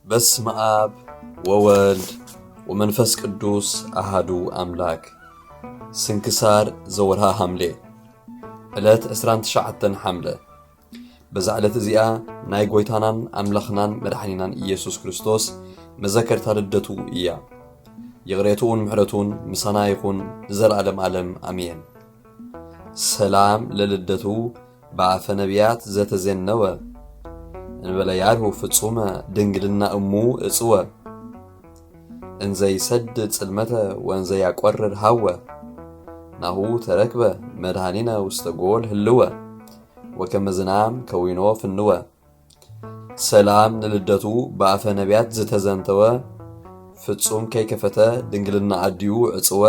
በስመ አብ ወወልድ ወመንፈስ ቅዱስ አሃዱ አምላክ። ስንክሳር ዘወርሃ ሐምሌ ዕለት 29 ሐምለ። በዛ ዕለት እዚኣ ናይ ጎይታናን አምላኽናን መድኃኒናን ኢየሱስ ክርስቶስ መዘከርታ ልደቱ እያ። የቕሬቱን ምሕረቱን ምሳና ይኹን ንዘለዓለም ዓለም አሜን። ሰላም ለልደቱ በአፈ ነቢያት ዘተዘነወ እንበለ ያልሁ ፍጹመ ድንግልና እሙ እጽወ እንዘይሰድ ጽልመተ ወንዘያቈርር ሃወ ናሁ ተረክበ መድኃኒነ ውስተ ጎል ህልወ ወከመ ዝናም ከዊኖ ፍንወ። ሰላም ንልደቱ በአፈ ነቢያት ዝተዘንተወ ፍጹም ከይከፈተ ድንግልና አድዩ እጽወ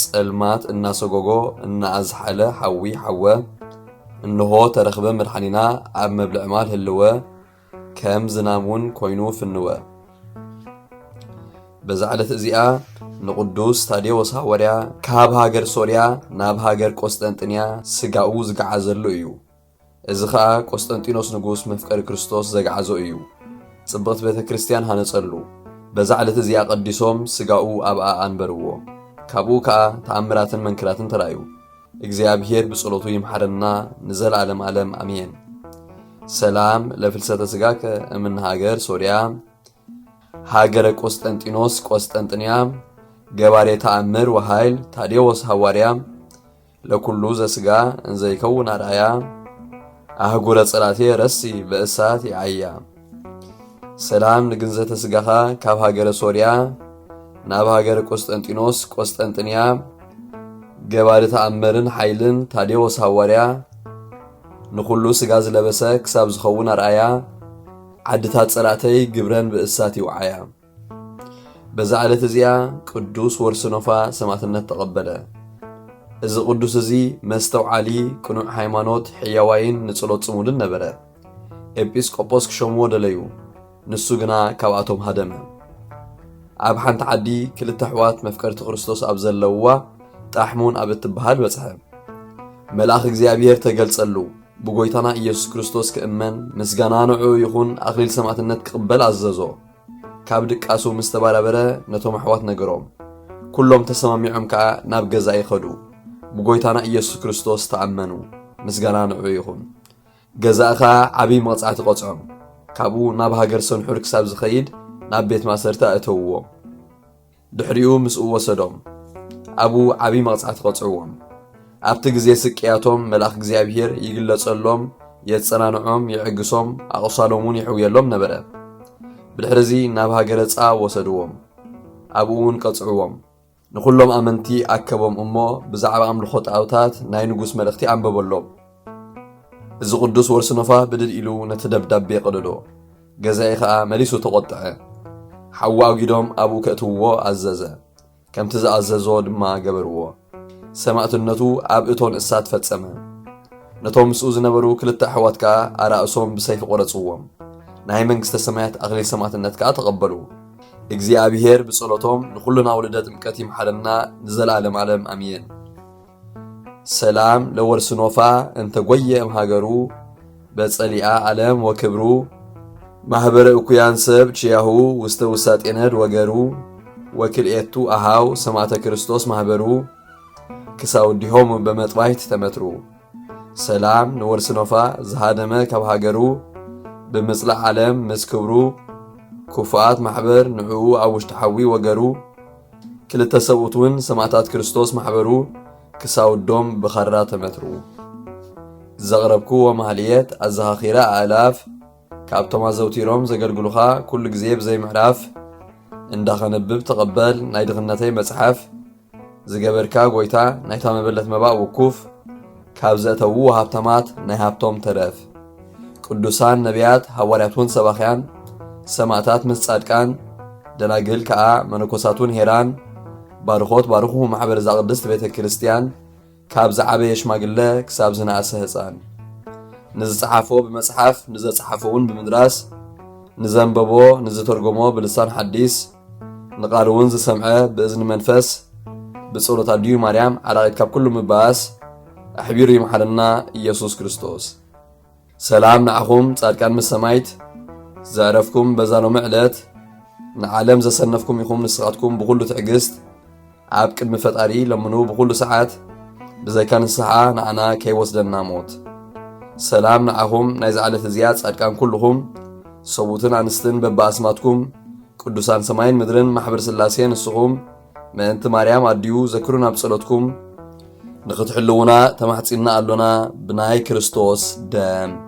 ጸልማት እናሰጎጎ እናአዝሓለ ሓዊ ሓወ እንሆ ተረኽበ መድኃኒና ኣብ መብልዕ ማል ህልወ ከም ዝናሙን ኮይኑ ፍንወ። በዛ ዕለት እዚኣ ንቅዱስ ታዴዎስ ሐዋርያ ካብ ሃገር ሶርያ ናብ ሃገር ቆስጠንጥንያ ስጋኡ ዝገዓዘሉ እዩ። እዚ ከዓ ቆስጠንጢኖስ ንጉስ መፍቀሪ ክርስቶስ ዘገዓዞ እዩ። ጽብቕቲ ቤተ ክርስቲያን ሃነጸሉ። በዛ ዕለት እዚኣ ቀዲሶም ስጋኡ ኣብኣ አንበርዎ። ካብኡ ከዓ ተኣምራትን መንክራትን ተራዩ። እግዚአብሔር በጸሎቱ ይምሐረና ንዘለዓለም ዓለም አሜን። ሰላም ለፍልሰተ ስጋከ እምን ሃገር ሶርያ ሃገረ ቆስጠንጢኖስ ቆስጠንጥንያ ገባሬ ተአምር ወኃይል ታዴዎስ ሐዋርያ ለኩሉ ዘስጋ እንዘይከውን አርአያ አህጉረ ጸላቴ ረሲ በእሳት ይዓያ። ሰላም ንግንዘተ ስጋኻ ካብ ሃገረ ሶርያ ናብ ሃገረ ቆስጠንጢኖስ ቆስጠንጥንያ ገባሬ ተአምርን ኃይልን ታዴዎስ ሐዋርያ ንኩሉ ስጋ ዝለበሰ ክሳብ ዝኸውን አርአያ ዓድታት ጸላተይ ግብረን በእሳት ይውዓያ። በዛ ዕለት እዚኣ ቅዱስ ወርስኖፋ ሰማዕትነት ተቐበለ። እዚ ቅዱስ እዚ መስተውዓሊ ቅኑዕ ሃይማኖት ሕያዋይን ንጸሎት ጽሙድን ነበረ። ኤጲስቆጶስ ክሾምዎ ደለዩ፣ ንሱ ግና ካብኣቶም ሃደመ። ኣብ ሓንቲ ዓዲ ክልተ ኣሕዋት መፍቀርቲ ክርስቶስ ኣብ ዘለውዋ ጣሕሙን ኣብ እትበሃል በጽሐ። መልአኽ እግዚአብሔር ተገልጸሉ ብጎይታና ኢየሱስ ክርስቶስ ክእመን ምስጋና ንዑ ይኹን ኣኽሊል ሰማዕትነት ክቕበል ኣዘዞ። ካብ ድቃሱ ምስ ተባራበረ ነቶም ኣሕዋት ነገሮም። ኩሎም ተሰማሚዖም ከዓ ናብ ገዛ ይኸዱ። ብጎይታና ኢየሱስ ክርስቶስ ተኣመኑ። ምስጋና ንዑ ይኹን። ገዛእኻ ዓብይ መቕጻዕቲ ቆጽዖም። ካብኡ ናብ ሃገር ሰንሑር ክሳብ ዝኸይድ ናብ ቤት ማሰርታ እተውዎ። ድሕሪኡ ምስኡ ወሰዶም። አቡ ዓብይ መቕጻዕቲ ቆጽዕዎም። ኣብቲ ግዜ ስቅያቶም መልአኽ እግዚአብሔር ይግለጸሎም፣ የጸናንዖም፣ ይዕግሶም፣ ኣቑሳሎሙን ይሕውየሎም ነበረ። ብድሕሪዚ ናብ ሃገረ ጻ ወሰድዎም። ኣብኡውን ቀጽዕዎም። ንኩሎም ኣመንቲ ኣከቦም እሞ ብዛዕባ ኣምልኾ ጣዖታት ናይ ንጉስ መልእኽቲ ኣንበበሎም። እዚ ቅዱስ ወርስኖፋ ብድል ኢሉ ነቲ ደብዳቤ ቀደዶ። ገዛኢ ከዓ መሊሱ ተቖጥዐ። ሓዊ ኣጊዶም ኣብኡ ከእትውዎ ኣዘዘ። ከምቲ ዝኣዘዞ ድማ ገበርዎ። ሰማዕትነቱ ኣብ እቶን እሳት ፈጸመ። ነቶም ምስኡ ዝነበሩ ክልተ ኣሕዋት ከዓ ኣራእሶም ብሰይፊ ቆረጽዎም። ናይ መንግሥተ ሰማያት ኣኽሊል ሰማዕትነት ከዓ ተቐበሉ። እግዚአብሔር ብጸሎቶም ንኩሉና ውልደ ጥምቀት ይምሐረና ንዘለዓለም ዓለም አሜን። ሰላም ለወርስኖፋ እንተ ጐየ እምሃገሩ በጸሊአ ዓለም ወክብሩ ማኅበረ እኩያን ሰብ ችያሁ ውስተ ውሳጤነድ ወገሩ ወክልኤቱ አሃው ሰማዕተ ክርስቶስ ማኅበሩ ክሳውዲሆም በመጥባይት ተመትሩ። ሰላም ንወርስኖፋ ዝሃደመ ካብ ሃገሩ ብምጽላዕ ዓለም ምስ ክብሩ ኩፉኣት ማኅበር ንዕኡ ኣብ ውሽጢ ሓዊ ወገሩ ክልተ ሰብኡትን ሰማዕታት ክርስቶስ ማኅበሩ ክሳውዶም ብኸራ ተመትሩ። ዘቕረብክዎ ማህልየት ኣዘኻኺራ ኣእላፍ ካብቶም ኣዘውቲሮም ዘገልግሉኻ ኩሉ ግዜ ብዘይ ምዕራፍ እንዳኸነብብ ተቐበል ናይ ድኽነተይ መጽሓፍ ዝገበርካ ጎይታ ናይታ መበለት መባእ ውኩፍ ካብ ዘእተዉ ሃብታማት ናይ ሃብቶም ተረፍ። ቅዱሳን ነቢያት ሐዋርያቱን ሰባኽያን ሰማዕታት ምስ ጻድቃን ደናግል ከዓ መነኮሳቱን ሄራን ባርኾት ባርኹ ማኅበር ዛቅድስት ቤተ ክርስቲያን ካብ ዝዓበየ ሽማግለ ክሳብ ዝነኣሰ ሕፃን ንዝጸሓፎ ብመጽሓፍ ንዘጸሓፎውን ብምድራስ ንዘንበቦ ንዝተርጎሞ ብልሳን ሓዲስ ንቃልውን ዝሰምዐ ብእዝኒ መንፈስ بصورة ديو مريم على كاب كل مباس أحبير يمحرنا إيسوس كريستوس سلام نعهم صادقان من السمايت زعرفكم بزانو معلت نعلم زسنفكم يخوم نسخاتكم بكل تعجست عبك المفتاري لمنو بكل ساعات بزي كان الساعة نعنا كي وصلنا موت سلام نعهم نايز على تزياد أركان كلهم صوتنا عنستن بباسماتكم قدوسان سماين مدرن محبر سلاسين السقوم ما انت مريم أديو ذكرنا بصلاتكم نخد حلونا تمحتسينا قالونا بناي كريستوس دام